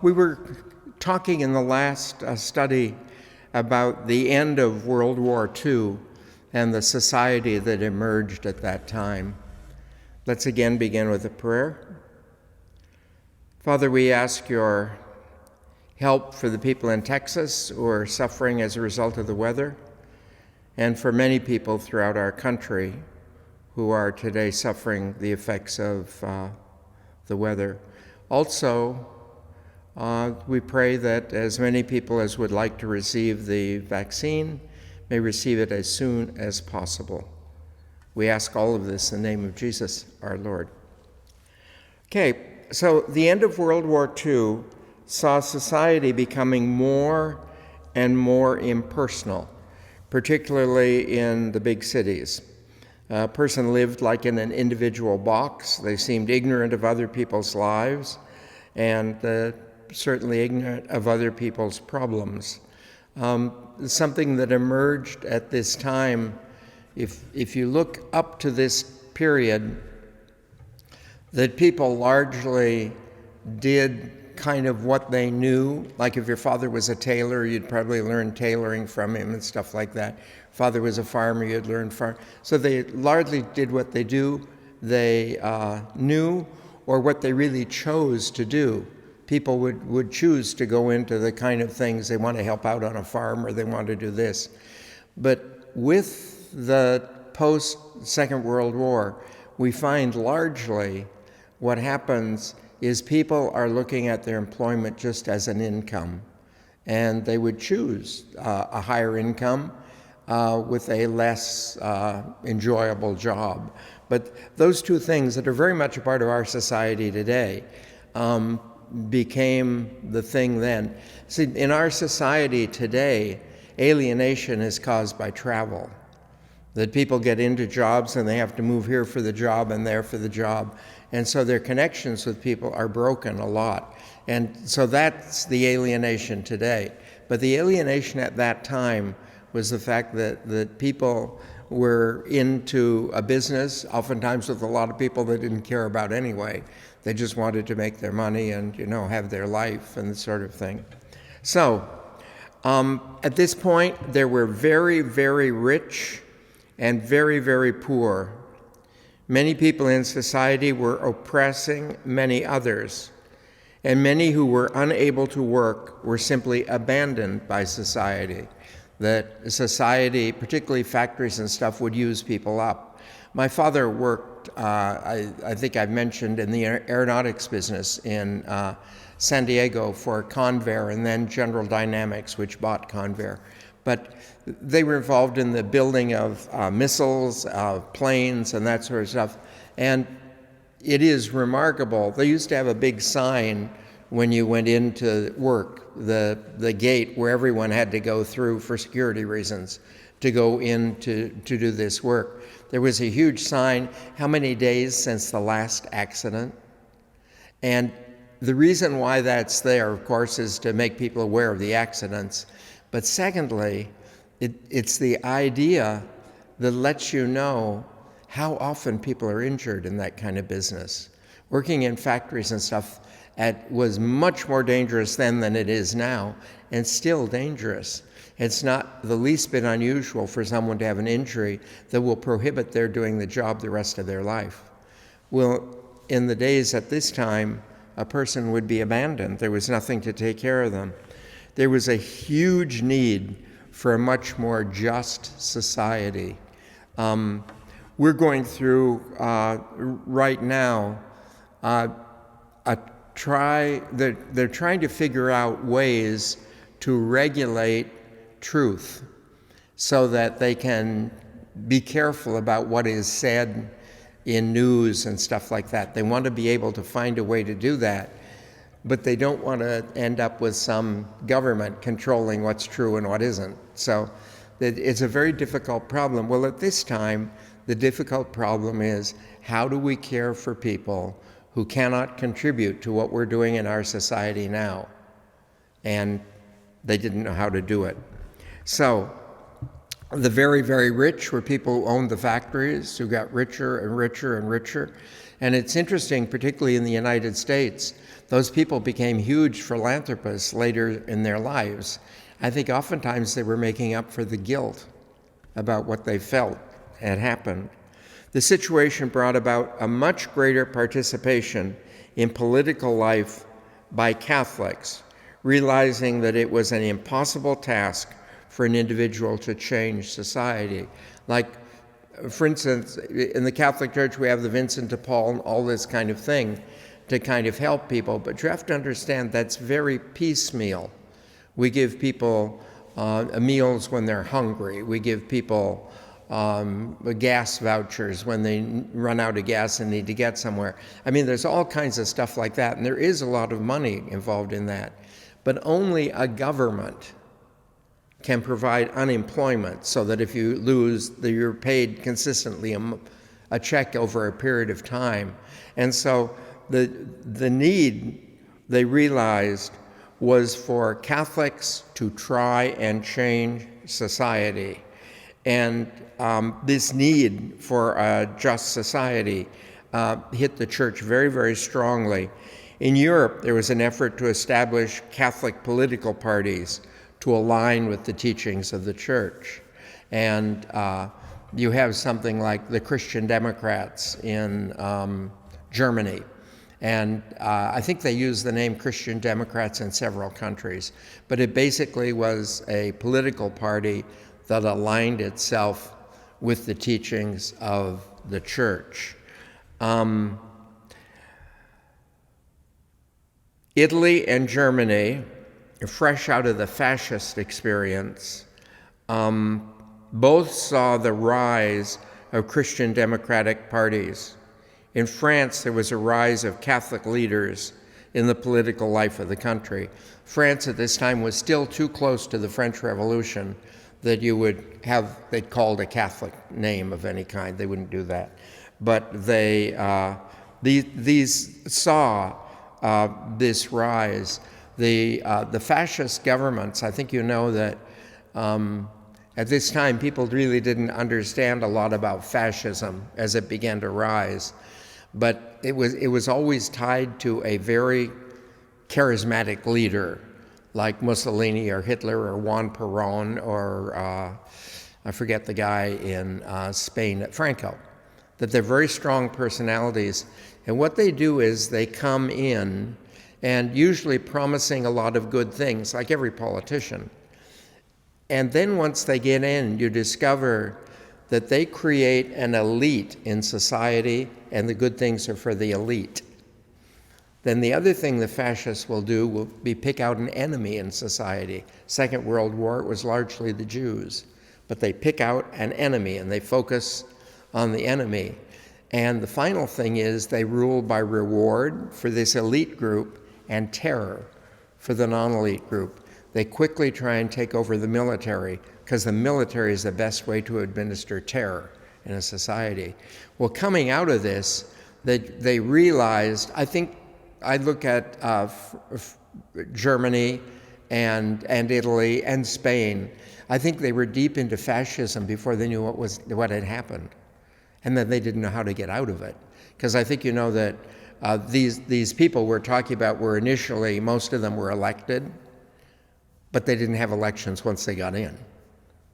We were talking in the last study about the end of World War II and the society that emerged at that time. Let's again begin with a prayer. Father, we ask your help for the people in Texas who are suffering as a result of the weather, and for many people throughout our country who are today suffering the effects of the weather. Also, we pray that as many people as would like to receive the vaccine may receive it as soon as possible. We ask all of this in the name of Jesus, our Lord. Okay, so the end of World War II saw society becoming more and more impersonal, particularly in the big cities. A person lived like in an individual box. They seemed ignorant of other people's lives and certainly ignorant of other people's problems. Something that emerged at this time, if you look up to this period, that people largely did kind of what they knew. Like if your father was a tailor, you'd probably learn tailoring from him and stuff like that. Father was a farmer, you'd learn farm. So they largely did what they knew, or what they really chose to do. People would choose to go into the kind of things they want to help out on a farm, or they want to do this. But with the post-Second World War, we find largely what happens is people are looking at their employment just as an income, and they would choose a higher income with a less enjoyable job. But those two things that are very much a part of our society today became the thing then. See, in our society today, alienation is caused by travel. That people get into jobs and they have to move here for the job and there for the job. And so their connections with people are broken a lot. And so that's the alienation today. But the alienation at that time was the fact that people were into a business, oftentimes with a lot of people they didn't care about anyway. They just wanted to make their money and, have their life and that sort of thing. So at this point, there were very, very rich and very, very poor. Many people in society were oppressing many others, and many who were unable to work were simply abandoned by society. That society, particularly factories and stuff, would use people up. My father worked, I think I've mentioned, in the aeronautics business in San Diego for Convair and then General Dynamics, which bought Convair. But they were involved in the building of missiles, planes, and that sort of stuff. And it is remarkable. They used to have a big sign when you went into work, the gate where everyone had to go through for security reasons to go in to do this work. There was a huge sign, how many days since the last accident? And the reason why that's there, of course, is to make people aware of the accidents. But secondly, it's the idea that lets you know how often people are injured in that kind of business. Working in factories and stuff was much more dangerous then than it is now, and still dangerous. It's not the least bit unusual for someone to have an injury that will prohibit their doing the job the rest of their life. Well, in the days at this time, a person would be abandoned. There was nothing to take care of them. There was a huge need for a much more just society. We're going through right now they're trying to figure out ways to regulate truth so that they can be careful about what is said in news and stuff like that. They want to be able to find a way to do that, but they don't want to end up with some government controlling what's true and what isn't. So it's a very difficult problem. Well, at this time, the difficult problem is, how do we care for people who cannot contribute to what we're doing in our society now? And they didn't know how to do it. So the very, very rich were people who owned the factories, who got richer and richer and richer. And it's interesting, particularly in the United States, those people became huge philanthropists later in their lives. I think oftentimes they were making up for the guilt about what they felt had happened. The situation brought about a much greater participation in political life by Catholics, realizing that it was an impossible task for an individual to change society. Like, for instance, in the Catholic Church, we have the Vincent de Paul and all this kind of thing to kind of help people, but you have to understand that's very piecemeal. We give people meals when they're hungry. We give people gas vouchers when they run out of gas and need to get somewhere. I mean, there's all kinds of stuff like that, and there is a lot of money involved in that. But only a government can provide unemployment so that if you lose, you're paid consistently a check over a period of time. And so the need, they realized, was for Catholics to try and change society. And this need for a just society hit the church very, very strongly. In Europe, there was an effort to establish Catholic political parties to align with the teachings of the church. And you have something like the Christian Democrats in Germany. And I think they use the name Christian Democrats in several countries. But it basically was a political party that aligned itself with the teachings of the church. Italy and Germany, fresh out of the fascist experience, both saw the rise of Christian democratic parties. In France, there was a rise of Catholic leaders in the political life of the country. France at this time was still too close to the French Revolution that you would have, they'd called a Catholic name of any kind. They wouldn't do that. But these saw this rise. The fascist governments, I think you know that at this time people really didn't understand a lot about fascism as it began to rise. But it was always tied to a very charismatic leader, like Mussolini or Hitler or Juan Perón or I forget the guy in Spain, Franco, that they're very strong personalities. And what they do is they come in and usually promising a lot of good things, like every politician. And then once they get in, you discover that they create an elite in society, and the good things are for the elite. Then the other thing the fascists will do will be pick out an enemy in society. Second World War, it was largely the Jews. But they pick out an enemy, and they focus on the enemy. And the final thing is they rule by reward for this elite group and terror for the non-elite group. They quickly try and take over the military, because the military is the best way to administer terror in a society. Well, coming out of this, they realized, I think I look at Germany and Italy and Spain, I think they were deep into fascism before they knew what had happened. And then they didn't know how to get out of it. Because I think you know that these people we're talking about were initially, most of them were elected, but they didn't have elections once they got in.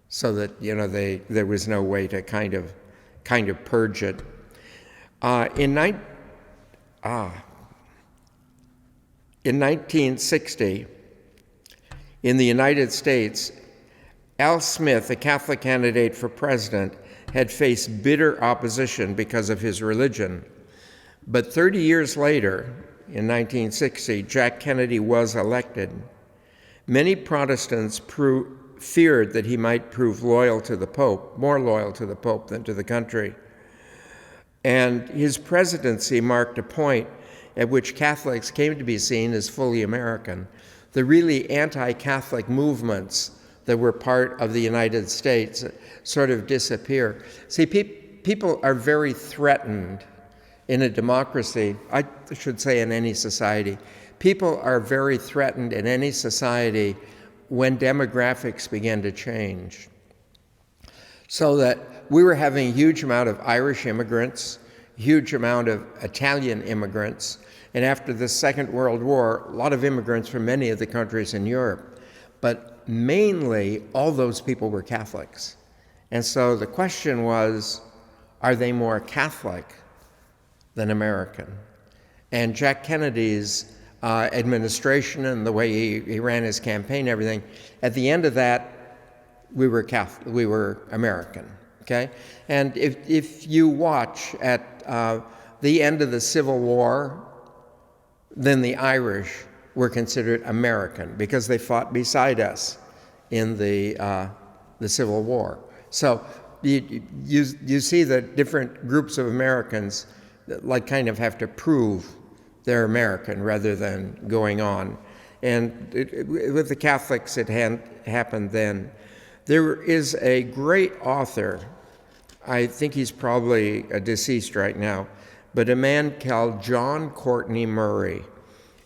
So that, you know, there was no way to kind of purge it. In 1960, in the United States, Al Smith, a Catholic candidate for president, had faced bitter opposition because of his religion. But 30 years later, in 1960, Jack Kennedy was elected. Many Protestants feared that he might prove loyal to the Pope, more loyal to the Pope than to the country. And his presidency marked a point at which Catholics came to be seen as fully American. The really anti-Catholic movements that were part of the United States sort of disappear. See, people are very threatened in a democracy, I should say in any society. People are very threatened in any society when demographics began to change. So that we were having a huge amount of Irish immigrants huge amount of Italian immigrants. And after the Second World War, a lot of immigrants from many of the countries in Europe. But mainly, all those people were Catholics. And so the question was, are they more Catholic than American? And Jack Kennedy's administration and the way he ran his campaign and everything, at the end of that, we were Catholic, we were American, okay? And if you watch at the end of the Civil War, then the Irish were considered American because they fought beside us in the Civil War. So you see that different groups of Americans like kind of have to prove they're American rather than going on. And with the Catholics, it happened then. There is a great author, I think he's probably deceased right now, but a man called John Courtney Murray,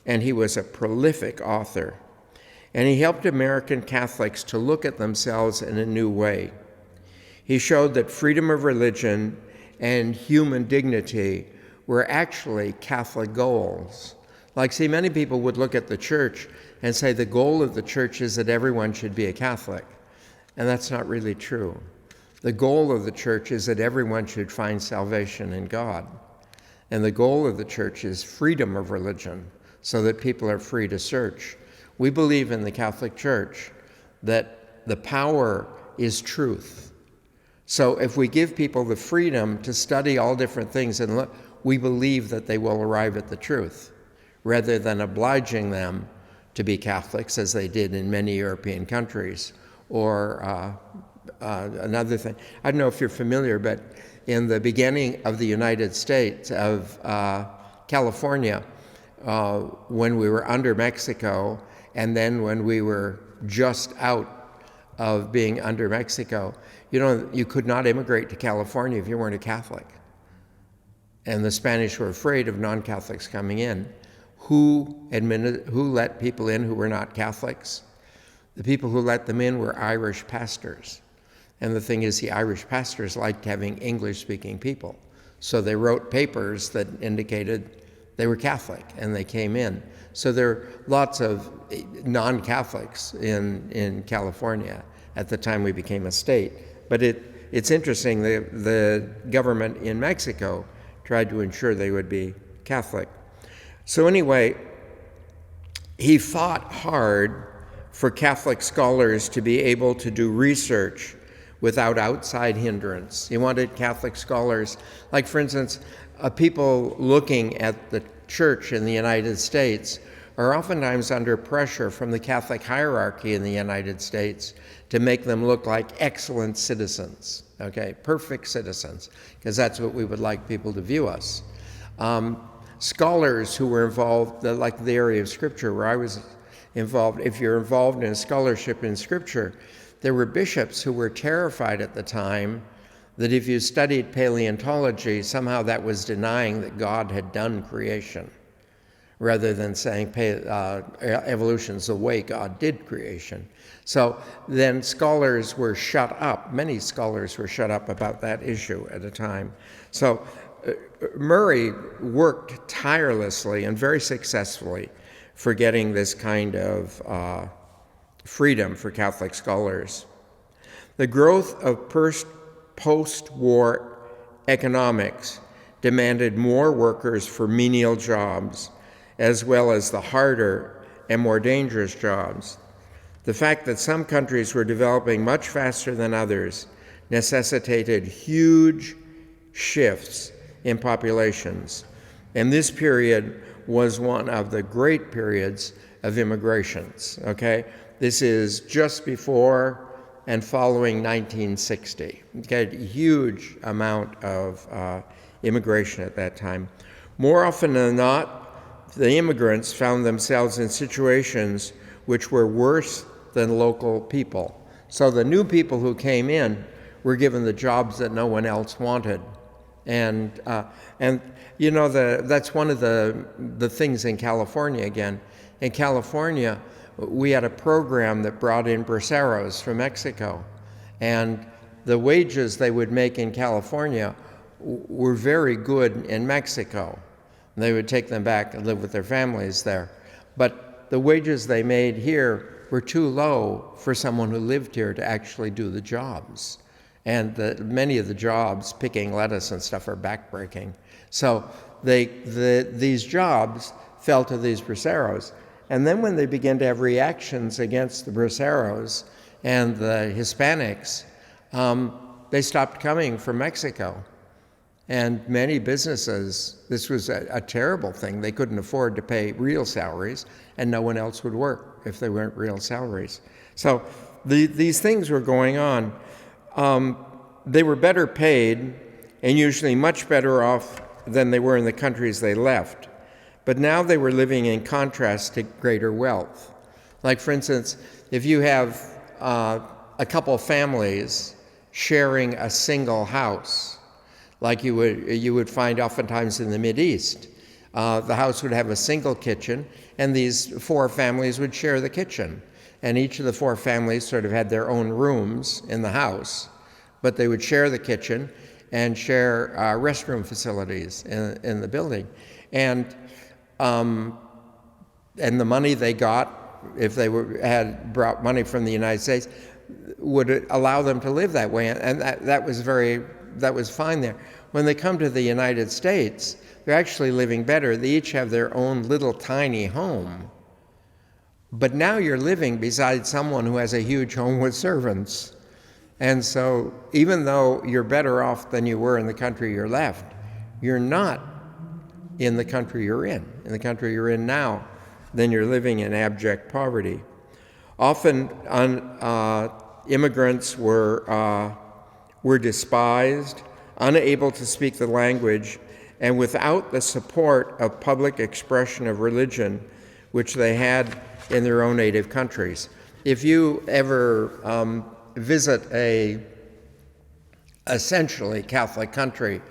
and he was a prolific author. And he helped American Catholics to look at themselves in a new way. He showed that freedom of religion and human dignity were actually Catholic goals. Like, see, many people would look at the church and say the goal of the church is that everyone should be a Catholic. And that's not really true. The goal of the church is that everyone should find salvation in God. And the goal of the church is freedom of religion, so that people are free to search. We believe in the Catholic Church that the power is truth. So if we give people the freedom to study all different things and look, we believe that they will arrive at the truth, rather than obliging them to be Catholics, as they did in many European countries. Or another thing, I don't know if you're familiar, but in the beginning of the United States, of California, when we were under Mexico, and then when we were just out of being under Mexico, you know, you could not immigrate to California if you weren't a Catholic. And the Spanish were afraid of non-Catholics coming in. Who let people in who were not Catholics? The people who let them in were Irish pastors. And the thing is, the Irish pastors liked having English-speaking people. So they wrote papers that indicated they were Catholic, and they came in. So there are lots of non-Catholics in California at the time we became a state. But it's interesting, the government in Mexico tried to ensure they would be Catholic. So anyway, he fought hard for Catholic scholars to be able to do research without outside hindrance. He wanted Catholic scholars, like for instance, people looking at the church in the United States are oftentimes under pressure from the Catholic hierarchy in the United States to make them look like excellent citizens, okay, perfect citizens, because that's what we would like people to view us. Scholars who were involved, like the area of Scripture where I was involved, if you're involved in scholarship in Scripture, there were bishops who were terrified at the time that if you studied paleontology, somehow that was denying that God had done creation, rather than saying evolution's the way God did creation. So then scholars were shut up. Many scholars were shut up about that issue at a time. So Murray worked tirelessly and very successfully for getting this kind of freedom for Catholic scholars. The growth of post-war economics demanded more workers for menial jobs, as well as the harder and more dangerous jobs. The fact that some countries were developing much faster than others necessitated huge shifts in populations. And this period was one of the great periods of immigrations, okay? This is just before and following 1960. Okay, a huge amount of immigration at that time. More often than not, the immigrants found themselves in situations which were worse than local people. So the new people who came in were given the jobs that no one else wanted. And you know, that's one of the things in California again. In California, we had a program that brought in braceros from Mexico. And the wages they would make in California were very good in Mexico. They would take them back and live with their families there. But the wages they made here were too low for someone who lived here to actually do the jobs. And many of the jobs, picking lettuce and stuff, are backbreaking. So these jobs fell to these braceros. And then when they began to have reactions against the braceros and the Hispanics, they stopped coming from Mexico. And many businesses, this was a terrible thing. They couldn't afford to pay real salaries, and no one else would work if they weren't real salaries. So these things were going on. They were better paid and usually much better off than they were in the countries they left. But now they were living in contrast to greater wealth. Like, for instance, if you have a couple families sharing a single house, like you would find oftentimes in the Mideast, the house would have a single kitchen, and these 4 families would share the kitchen. And each of the 4 families sort of had their own rooms in the house, but they would share the kitchen and share restroom facilities in the building. And the money they got, if they had brought money from the United States, would allow them to live that way, and that was fine there. When they come to the United States, they're actually living better. They each have their own little tiny home. But now you're living beside someone who has a huge home with servants. And so even though you're better off than you were in the country you left, you're not in the country you're in. In the country you're in now, then you're living in abject poverty. Often immigrants were despised, unable to speak the language, and without the support of public expression of religion, which they had in their own native countries. If you ever visit a essentially Catholic country,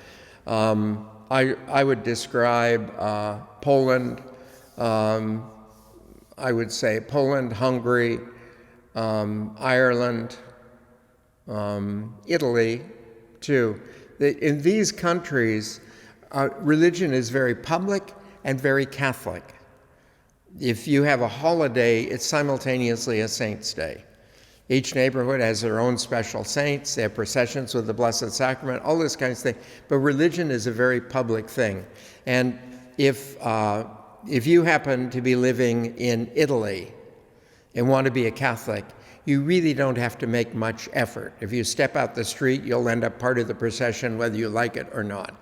I would describe Poland, I would say Poland, Hungary, Ireland, Italy, too. In these countries, religion is very public and very Catholic. If you have a holiday, it's simultaneously a saint's day. Each neighborhood has their own special saints. They have processions with the Blessed Sacrament, all this kind of thing. But religion is a very public thing. And if you happen to be living in Italy and want to be a Catholic, you really don't have to make much effort. If you step out the street, you'll end up part of the procession whether you like it or not.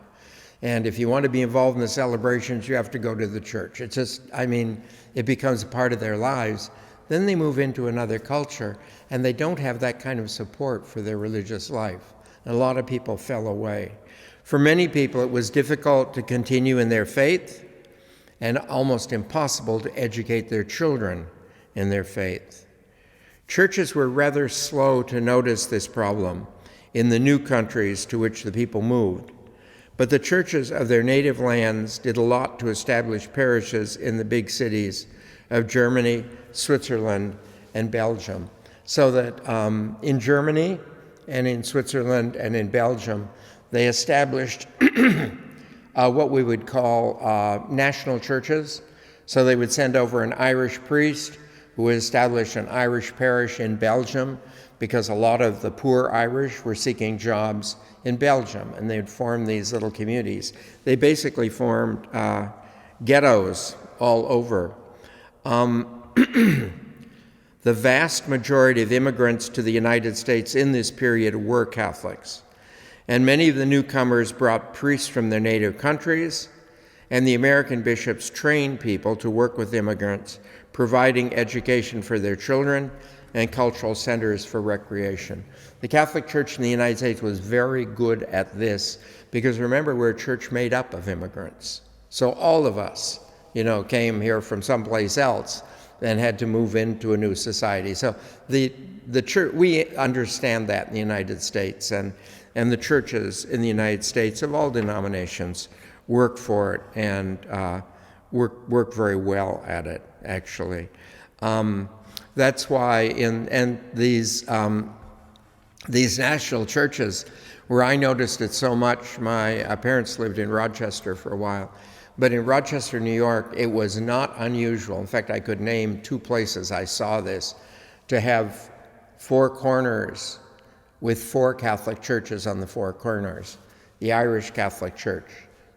And if you want to be involved in the celebrations, you have to go to the church. It's just, it becomes a part of their lives. Then they move into another culture, and they don't have that kind of support for their religious life. And a lot of people fell away. For many people, it was difficult to continue in their faith and almost impossible to educate their children in their faith. Churches were rather slow to notice this problem in the new countries to which the people moved. But the churches of their native lands did a lot to establish parishes in the big cities of Germany, Switzerland, and Belgium. So that in Germany and in Switzerland and in Belgium, they established what we would call national churches. So they would send over an Irish priest who would establish an Irish parish in Belgium, because a lot of the poor Irish were seeking jobs in Belgium, and they'd form these little communities. They basically formed ghettos all over. The vast majority of immigrants to the United States in this period were Catholics, and many of the newcomers brought priests from their native countries, and the American bishops trained people to work with immigrants, providing education for their children and cultural centers for recreation. The Catholic Church in the United States was very good at this, because remember, we're a church made up of immigrants. So all of us, came here from someplace else and had to move into a new society. So the church, we understand that in the United States, and the churches in the United States of all denominations work for it and work very well at it, actually. That's why in these these national churches, where I noticed it so much, my parents lived in Rochester for a while, but in Rochester, New York, it was not unusual. In fact, I could name 2 places I saw this, to have 4 corners with 4 Catholic churches on the 4 corners: the Irish Catholic Church,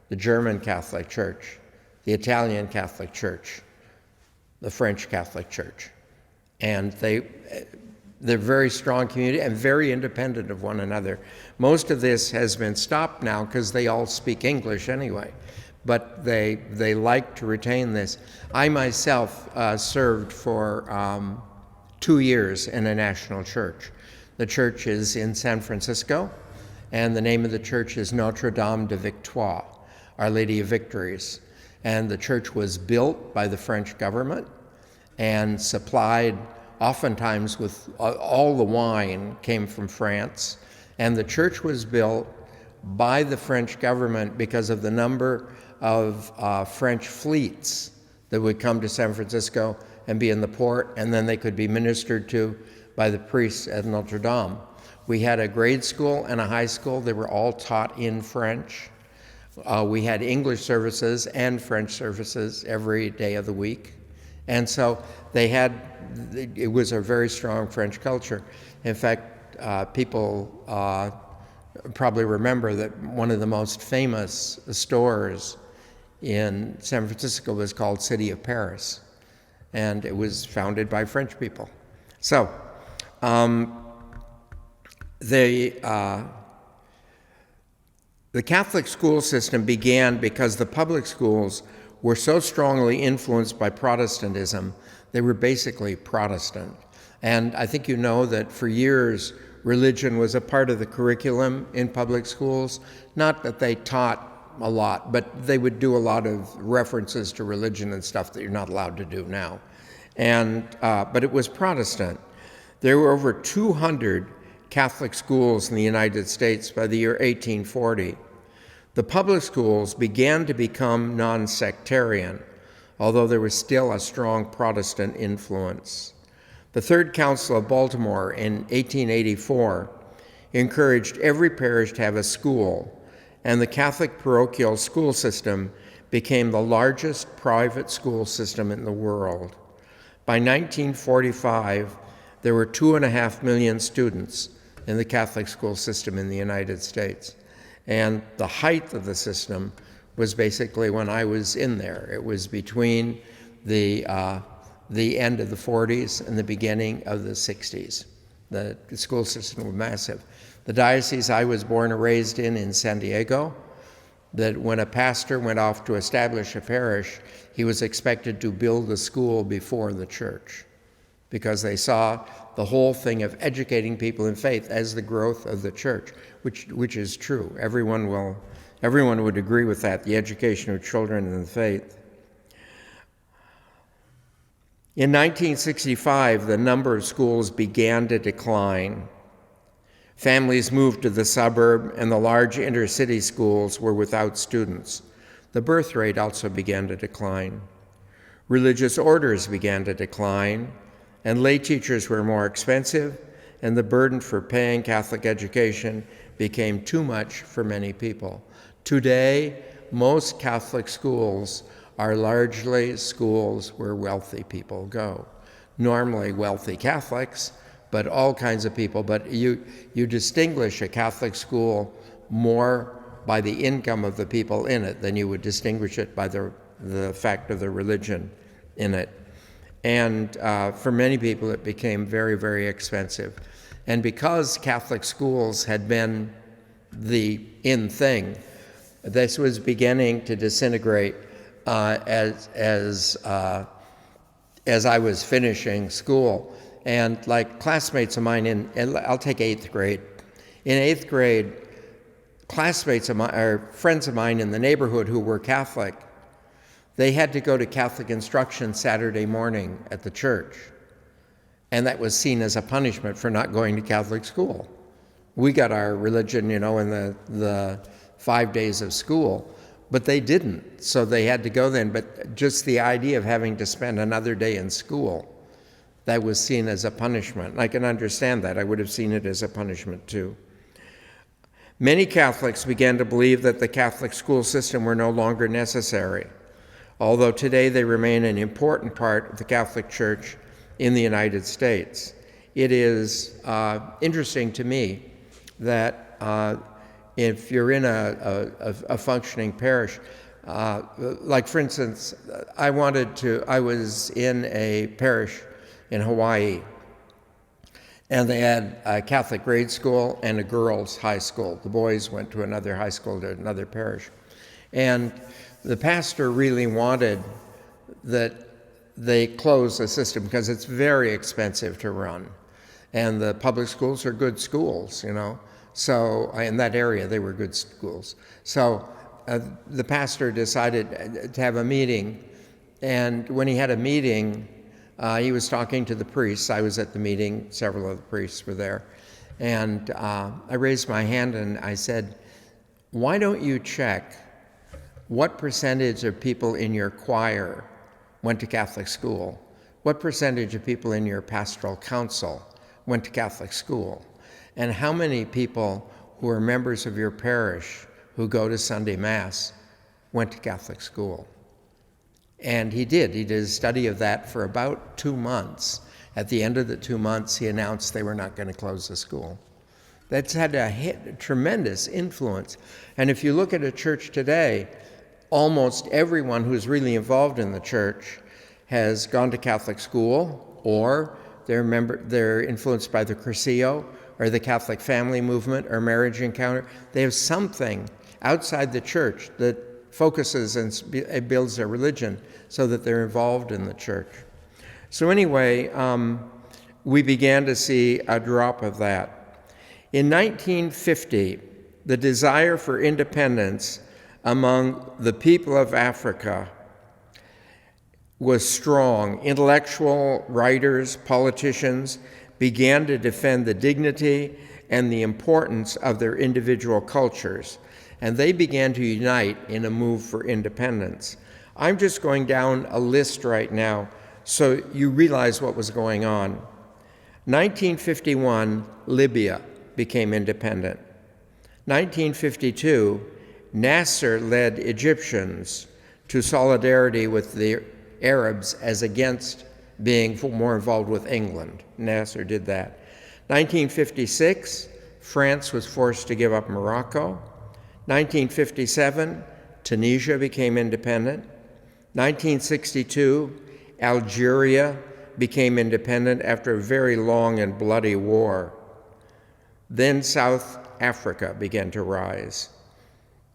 the German Catholic Church, the Italian Catholic Church, the French Catholic Church. And they're very strong community and very independent of one another. Most of this has been stopped now because they all speak English anyway, but they like to retain this. I myself served for 2 years in a national church. The church is in San Francisco, and the name of the church is Notre Dame de Victoire, Our Lady of Victories. And the church was built by the French government and supplied oftentimes with all the wine came from France. And the church was built by the French government because of the number of French fleets that would come to San Francisco and be in the port, and then they could be ministered to by the priests at Notre Dame. We had a grade school and a high school. They were all taught in French. We had English services and French services every day of the week. And so it was a very strong French culture. In fact, people probably remember that one of the most famous stores in San Francisco was called City of Paris, and it was founded by French people. So the Catholic school system began because the public schools were so strongly influenced by Protestantism. They were basically Protestant. And I think you know that for years, religion was a part of the curriculum in public schools. Not that they taught a lot, but they would do a lot of references to religion and stuff that you're not allowed to do now. But it was Protestant. There were over 200 Catholic schools in the United States by the year 1840. The public schools began to become non-sectarian, although there was still a strong Protestant influence. The Third Council of Baltimore in 1884 encouraged every parish to have a school, and the Catholic parochial school system became the largest private school system in the world. By 1945, there were 2.5 million students in the Catholic school system in the United States. And the height of the system was basically when I was in there. It was between the end of the 40s and the beginning of the 60s. The school system was massive. The diocese I was born and raised in San Diego, that when a pastor went off to establish a parish, he was expected to build a school before the church, because they saw the whole thing of educating people in faith as the growth of the church, which is true. Everyone would agree with that, the education of children in the faith. In 1965, the number of schools began to decline. Families moved to the suburb, and the large intercity schools were without students. The birth rate also began to decline. Religious orders began to decline, and lay teachers were more expensive, and the burden for paying Catholic education became too much for many people. Today, most Catholic schools are largely schools where wealthy people go. Normally wealthy Catholics, but all kinds of people. But you distinguish a Catholic school more by the income of the people in it than you would distinguish it by the fact of the religion in it. And for many people, it became very, very expensive. And because Catholic schools had been the in thing, this was beginning to disintegrate as I was finishing school. And like classmates of mine I'll take 8th grade. In 8th grade, classmates of mine, or friends of mine in the neighborhood who were Catholic, they had to go to Catholic instruction Saturday morning at the church. And that was seen as a punishment for not going to Catholic school. We got our religion, in the 5 days of school, but they didn't, so they had to go then. But just the idea of having to spend another day in school That was seen as a punishment. I can understand that. I would have seen it as a punishment too. Many Catholics began to believe that the Catholic school system were no longer necessary, although today they remain an important part of the Catholic Church in the United States. It is interesting to me that if you're in a functioning parish, like for instance, I was in a parish in Hawaii, and they had a Catholic grade school and a girls' high school. The boys went to another high school to another parish. And the pastor really wanted that they close the system because it's very expensive to run. And the public schools are good schools, you know. So in that area, they were good schools. So the pastor decided to have a meeting. And when he had a meeting, he was talking to the priests. I was at the meeting. Several of the priests were there. And I raised my hand and I said, why don't you check what percentage of people in your choir went to Catholic school? What percentage of people in your pastoral council went to Catholic school? And how many people who are members of your parish who go to Sunday Mass went to Catholic school? And he did. He did a study of that for about 2 months. At the end of the 2 months, he announced they were not going to close the school. That's had a tremendous influence. And if you look at a church today, almost everyone who's really involved in the church has gone to Catholic school, or they're influenced by the Cursillo or the Catholic family movement or marriage encounter. They have something outside the church that focuses and builds their religion so that they're involved in the church. So anyway, we began to see a drop of that. In 1950, the desire for independence among the people of Africa was strong. Intellectual writers, politicians began to defend the dignity and the importance of their individual cultures, and they began to unite in a move for independence. I'm just going down a list right now so you realize what was going on. 1951, Libya became independent. 1952, Nasser led Egyptians to solidarity with the Arabs as against being more involved with England. Nasser did that. 1956, France was forced to give up Morocco. 1957, Tunisia became independent. 1962, Algeria became independent after a very long and bloody war. Then South Africa began to rise.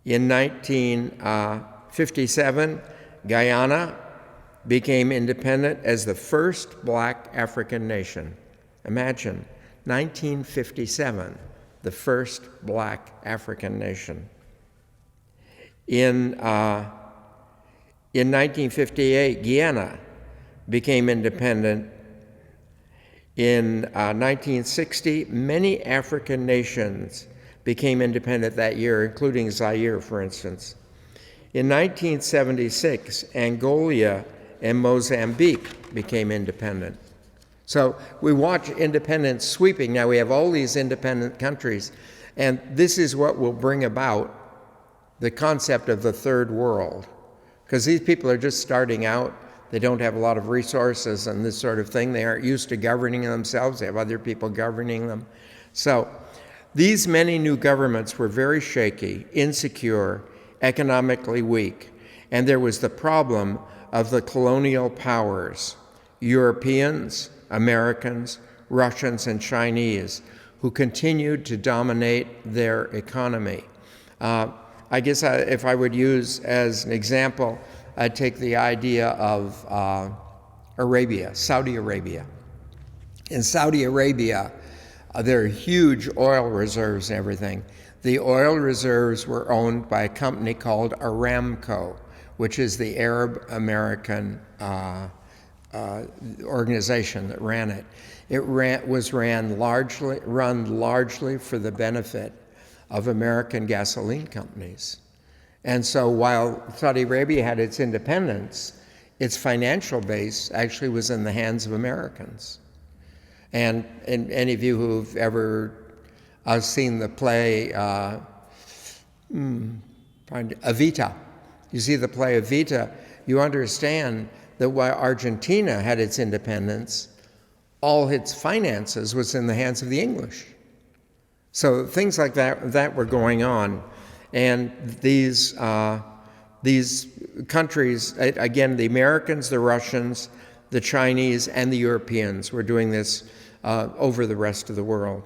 In 1957, Guyana became independent as the first black African nation. Imagine, 1957, the first black African nation. In 1958, Guyana became independent. In 1960, many African nations became independent that year, including Zaire, for instance. In 1976, Angola and Mozambique became independent. So we watch independence sweeping. Now we have all these independent countries, and this is what will bring about the concept of the third world, because these people are just starting out. They don't have a lot of resources and this sort of thing. They aren't used to governing themselves. They have other people governing them. So these many new governments were very shaky, insecure, economically weak, and there was the problem of the colonial powers, Europeans, Americans, Russians, and Chinese, who continued to dominate their economy. I guess if I would use as an example, I'd take the idea of Arabia, Saudi Arabia. In Saudi Arabia, there are huge oil reserves and everything. The oil reserves were owned by a company called Aramco, which is the Arab-American organization that ran it. It was run largely for the benefit of American gasoline companies. And so while Saudi Arabia had its independence, its financial base actually was in the hands of Americans. And any of you who've ever seen the play Evita, you see the play Evita, you understand that while Argentina had its independence, all its finances was in the hands of the English. So things like that were going on. And these countries, again, the Americans, the Russians, the Chinese, and the Europeans were doing this over the rest of the world.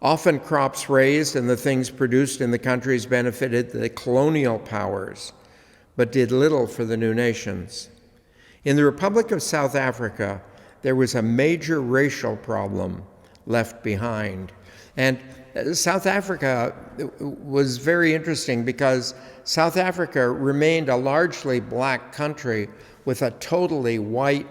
Often crops raised and the things produced in the countries benefited the colonial powers, but did little for the new nations. In the Republic of South Africa, there was a major racial problem left behind. And South Africa was very interesting because South Africa remained a largely black country with a totally white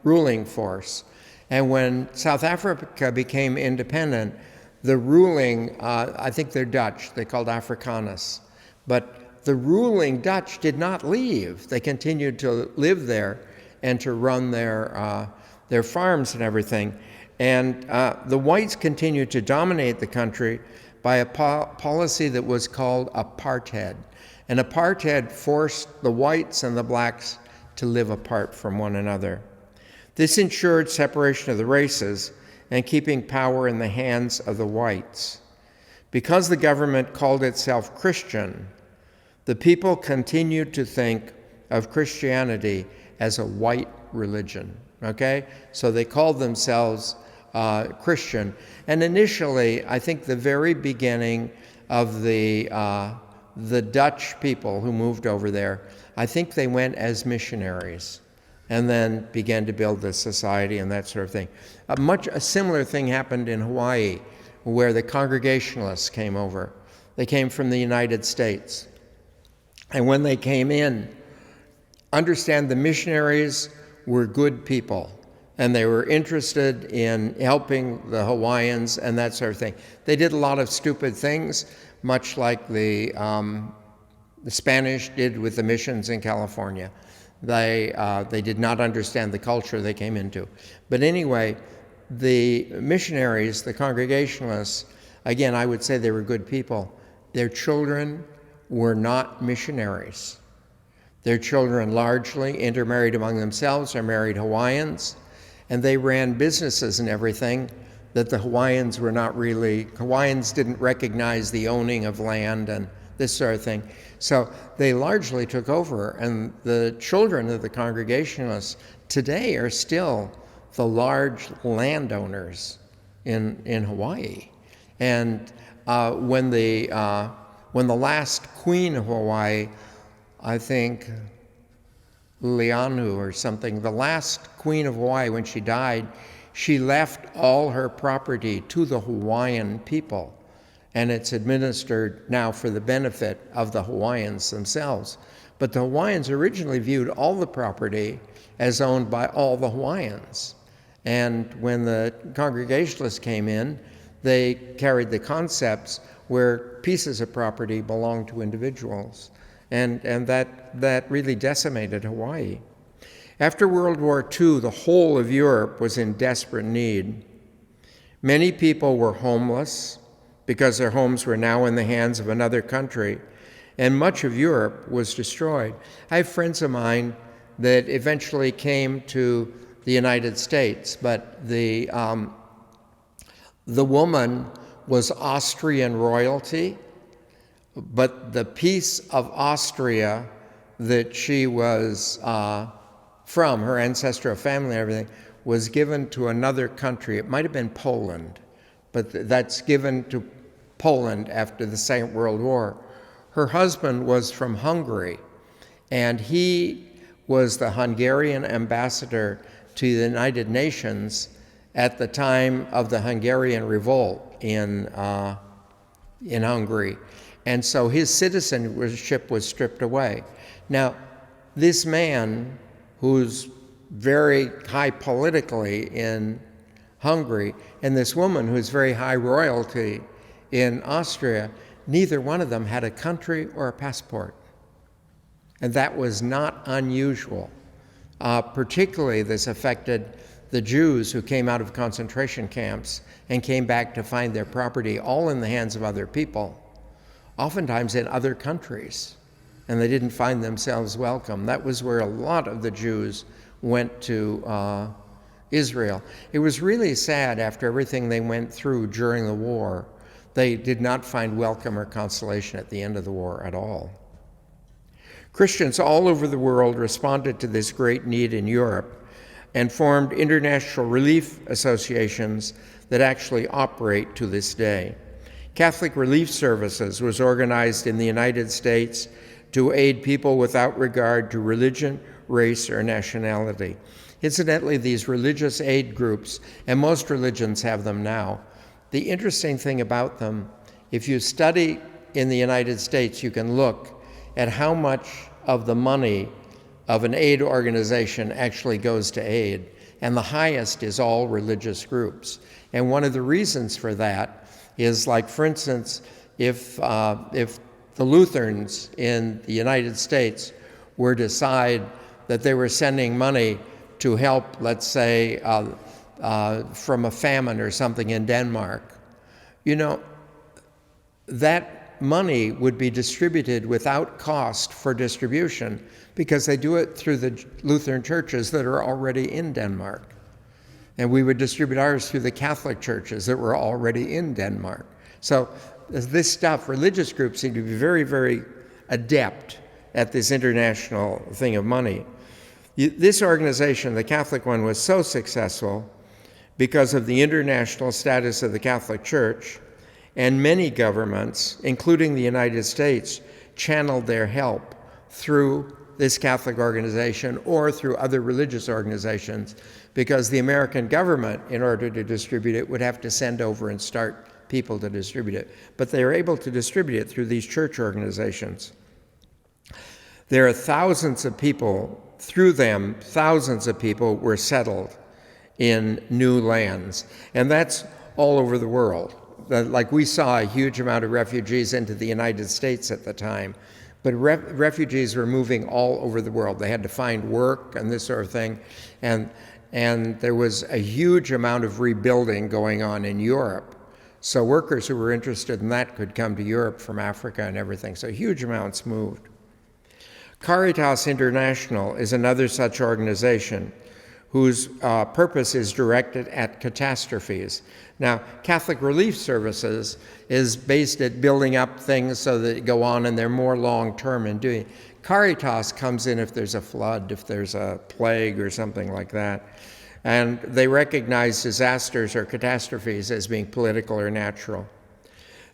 ruling force. And when South Africa became independent, the ruling, I think they're Dutch, they called Afrikaners, but the ruling Dutch did not leave. They continued to live there and to run their farms and everything. And the whites continued to dominate the country by a policy that was called apartheid. And apartheid forced the whites and the blacks to live apart from one another. This ensured separation of the races and keeping power in the hands of the whites. Because the government called itself Christian, the people continued to think of Christianity as a white religion, okay? So they called themselves Christian. And initially, I think the very beginning of the Dutch people who moved over there, I think they went as missionaries and then began to build this society and that sort of thing. A similar thing happened in Hawaii, where the Congregationalists came over. They came from the United States. And when they came in, understand the missionaries were good people, and they were interested in helping the Hawaiians and that sort of thing. They did a lot of stupid things, much like the Spanish did with the missions in California. They did not understand the culture they came into. But anyway, the missionaries, the Congregationalists, again, I would say they were good people. Their children were not missionaries. Their children largely intermarried among themselves or married Hawaiians, and they ran businesses and everything that the Hawaiians were not really, Hawaiians didn't recognize the owning of land and this sort of thing. So they largely took over, and the children of the Congregationalists today are still the large landowners in Hawaii. And when the last queen of Hawaii, I think Lianu or something, the last queen of Hawaii, when she died, she left all her property to the Hawaiian people. And it's administered now for the benefit of the Hawaiians themselves. But the Hawaiians originally viewed all the property as owned by all the Hawaiians. And when the Congregationalists came in, they carried the concepts where pieces of property belonged to individuals. And that really decimated Hawaii. After World War II, the whole of Europe was in desperate need. Many people were homeless because their homes were now in the hands of another country, and much of Europe was destroyed. I have friends of mine that eventually came to the United States, but the woman was Austrian royalty, but the piece of Austria that she was from, her ancestral family and everything, was given to another country. It might have been Poland, but that's given to Poland after the Second World War. Her husband was from Hungary, and he was the Hungarian ambassador to the United Nations at the time of the Hungarian revolt in Hungary. And so his citizenship was stripped away. Now, this man, who's very high politically in Hungary, and this woman who's very high royalty in Austria, neither one of them had a country or a passport. And that was not unusual Particularly, this affected the Jews who came out of concentration camps and came back to find their property all in the hands of other people, oftentimes in other countries, and they didn't find themselves welcome. That was where a lot of the Jews went to Israel. It was really sad after everything they went through during the war. They did not find welcome or consolation at the end of the war at all. Christians all over the world responded to this great need in Europe and formed international relief associations that actually operate to this day. Catholic Relief Services was organized in the United States to aid people without regard to religion, race, or nationality. Incidentally, these religious aid groups, and most religions have them now, the interesting thing about them, if you study in the United States, you can look at how much of the money of an aid organization actually goes to aid, and the highest is all religious groups. And one of the reasons for that is, like, for instance, if the Lutherans in the United States were to decide that they were sending money to help, let's say, from a famine or something in Denmark, that money would be distributed without cost for distribution because they do it through the Lutheran churches that are already in Denmark. And we would distribute ours through the Catholic churches that were already in Denmark. So this stuff, religious groups seem to be very, very adept at this international thing of money. This organization, the Catholic one, was so successful because of the international status of the Catholic Church, and many governments, including the United States, channeled their help through this Catholic organization or through other religious organizations, because the American government, in order to distribute it, would have to send over and start people to distribute it. But they were able to distribute it through these church organizations. There are thousands of people, through them, thousands of people were settled in new lands. And that's all over the world. Like, we saw a huge amount of refugees into the United States at the time, but refugees were moving all over the world. They had to find work and this sort of thing, and there was a huge amount of rebuilding going on in Europe. So workers who were interested in that could come to Europe from Africa and everything. So huge amounts moved. Caritas International is another such organization whose purpose is directed at catastrophes. Now, Catholic Relief Services is based at building up things so that they go on and they're more long-term in doing. Caritas comes in if there's a flood, if there's a plague or something like that. And they recognize disasters or catastrophes as being political or natural.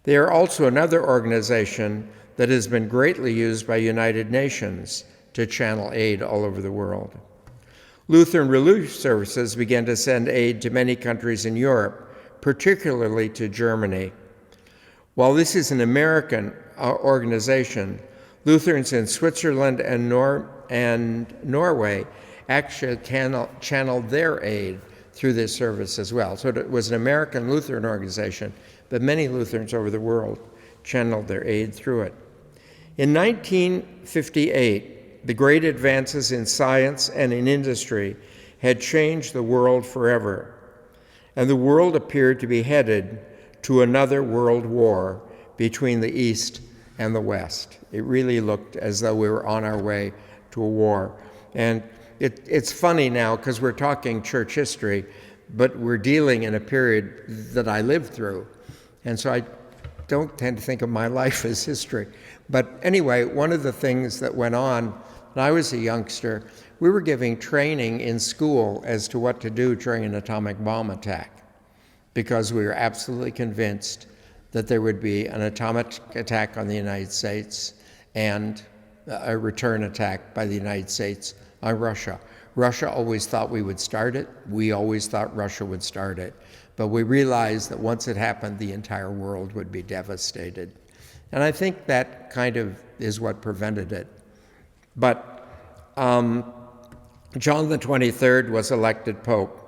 They are also another organization that has been greatly used by United Nations to channel aid all over the world. Lutheran Relief Services began to send aid to many countries in Europe, particularly to Germany. While this is an American organization, Lutherans in Switzerland and Norway actually channeled their aid through this service as well. So it was an American Lutheran organization, but many Lutherans over the world channeled their aid through it. In 1958, the great advances in science and in industry had changed the world forever, and the world appeared to be headed to another world war between the East and the West. It really looked as though we were on our way to a war. And it's funny now because we're talking church history, but we're dealing in a period that I lived through. And so I don't tend to think of my life as history. But anyway, one of the things that went on when I was a youngster, we were giving training in school as to what to do during an atomic bomb attack, because we were absolutely convinced that there would be an atomic attack on the United States and a return attack by the United States on Russia. Russia always thought we would start it. We always thought Russia would start it. But we realized that once it happened, the entire world would be devastated. And I think that kind of is what prevented it. But John the 23rd was elected Pope.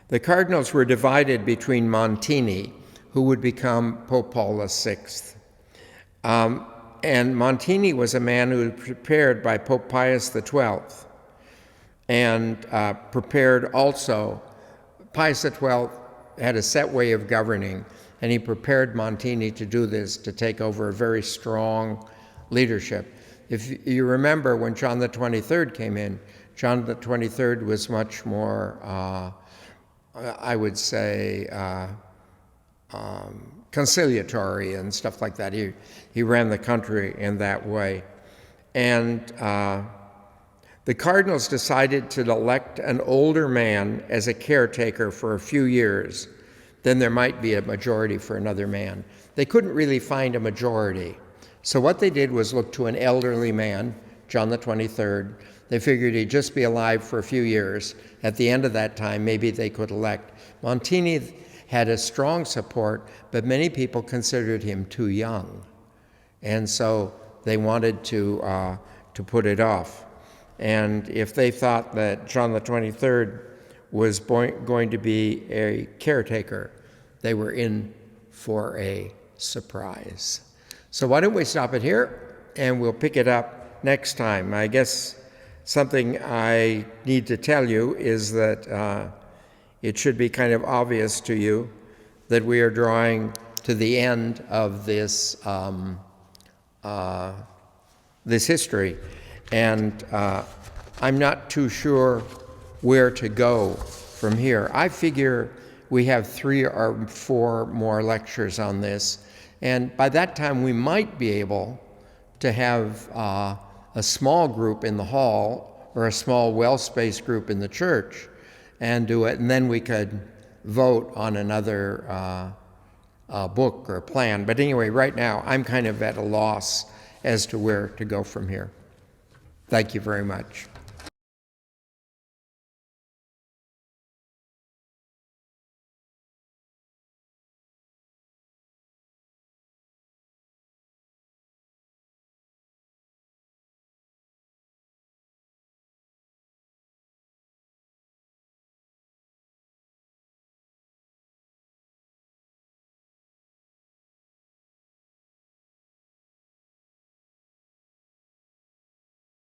The cardinals were divided between Montini, who would become Pope Paul VI. And Montini was a man who was prepared by Pope Pius XII. and prepared also. Pius XII had a set way of governing, and he prepared Montini to do this, to take over a very strong leadership. If you remember when John the 23rd came in, John the 23rd was much more, I would say, conciliatory and stuff like that. He ran the country in that way. And the cardinals decided to elect an older man as a caretaker for a few years. Then there might be a majority for another man. They couldn't really find a majority. So what they did was look to an elderly man, John the 23rd. They figured he'd just be alive for a few years. At the end of that time, maybe they could elect. Montini had a strong support, but many people considered him too young. And so they wanted to put it off. And if they thought that John the 23rd was going to be a caretaker, they were in for a surprise. So why don't we stop it here, and we'll pick it up next time. I guess something I need to tell you is that it should be kind of obvious to you that we are drawing to the end of this this history, and I'm not too sure where to go from here. I figure we have 3 or 4 more lectures on this, and by that time we might be able to have a small group in the hall or a small well-spaced group in the church and do it, and then we could vote on another book or plan. But anyway, right now I'm kind of at a loss as to where to go from here. Thank you very much.